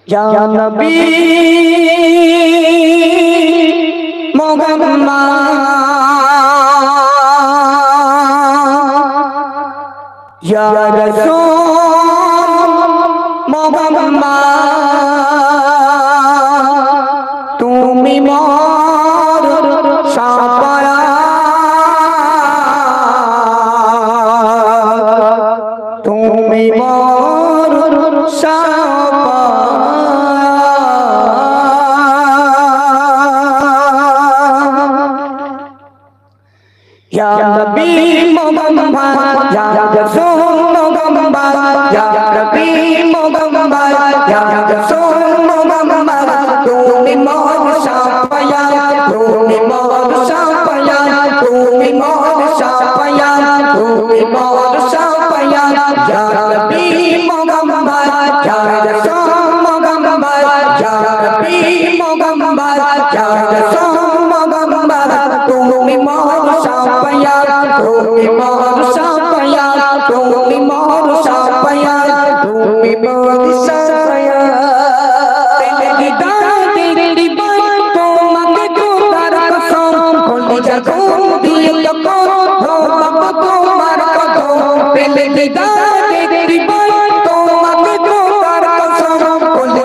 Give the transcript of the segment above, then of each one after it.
या नबी मोहम्मद या रसूल मोहम्मद তুমি মোর সাফায়াত তুমি মোর সাফায়াত ইয়া নবী মুহাম্মদ ইয়া রাসূল মুহাম্মদ ইয়া নবী মুহাম্মদ ইয়া রাসূল মুহাম্মদ তুমি মোর সাফায়াত তুমি মোর সাফায়াত তুমি মোর সাফায়াত তুমি মোর সাফায়াত ইয়া নবী মুহাম্মদ ইয়া রাসূল মুহাম্মদ ইয়া নবী মুহাম্মদ ইয়া রাসূল মুহাম্মদ তুমি মোর সাফায়াত তুমি মোর সাফায়াত তুমি মোর সাফায়াত তুমি মোর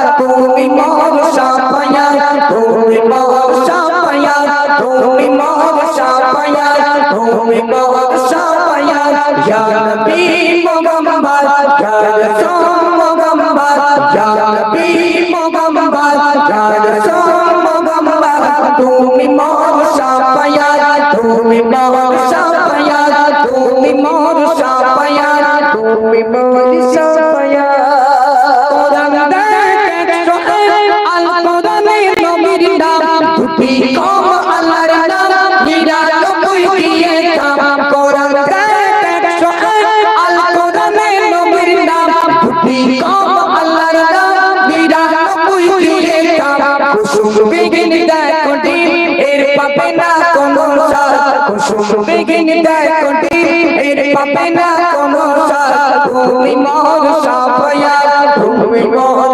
সাফায়াত তুমি মোর সাফায়াত তুমি মোর সাফায়াত তুমি মোর সাফায়াত তুমি মোর সাফায়াত ইয়া নবী মুহাম্মদ ইয়া রাসূল মুহাম্মদ ইয়া নবী মুহাম্মদ ইয়া রাসূল মুহাম্মদ তুমি মোর সাফায়াত তুমি মোর সাফায়াত তুমি মোর সাফায়াত তুমি মোর সাফায়াত তুমি মোর সাফায়াত তুমি মোর সাফায়াত তুমি মোর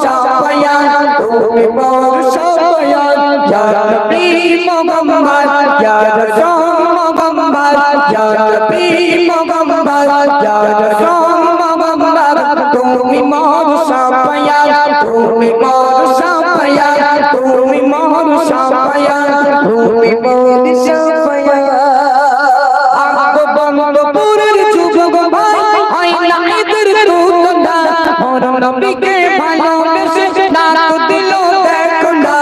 সাফায়াত তুমি মোর সাফায়াত ইয়া নবী মুহাম্মদ ইয়া রাসূল মুহাম্মদ ইয়া নবী মুহাম্মদ ইয়া রাসূল মুহাম্মদ তুমি মোর সাফায়াত তুমি মোর সাফায়াত তুমি মোর সাফায়াত তুমি মোর সাফায়াত বন্ধপুরের যুবক ভাই হয় না এদের তুলনা মোর নবীকে ভালোবেসে ডাক দিল দেখো না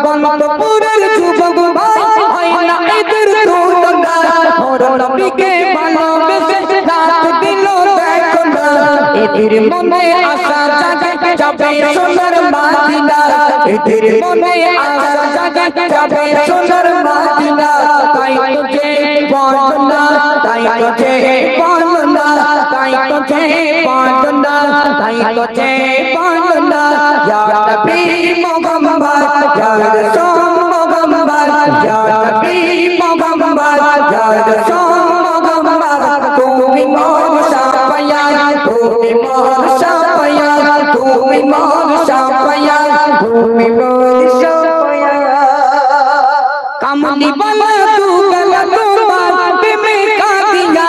বন্ধপুরের যুবক ভাই হয় না এদের তুলনা মোর নবীকে ভালোবেসে ডাক দিল দেখো না এদের মনে আশা জাগে যাবে সোনার মদিনা এদের মনে আশা জাগে যাবে সোনার মদিনা তাই তুঝে বলনা তাই তুঝে বলনা তাই তুঝে বলনা তাই তুঝে বলনা ইয়া নবী মুহাম্মদ ইয়া রাসূল মুহাম্মদ ইয়া নবী মুহাম্মদ ইয়া রাসূল মুহাম্মদ তুমি মোর সাফায়াত তুমি মোর সাফায়াত তুমি মোর সাফায়াত তুমি মোর সাফায়াত কামলি বালা তু গলা তোমার প্রেমে কাঁদিয়া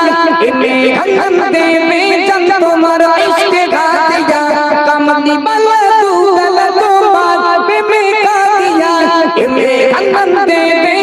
এমে আনন্দে মে জান তোমার ইশকে গাতিয়া কামলি বালা তু গলা তোমার প্রেমে কাঁদিয়া এমে আনন্দে মে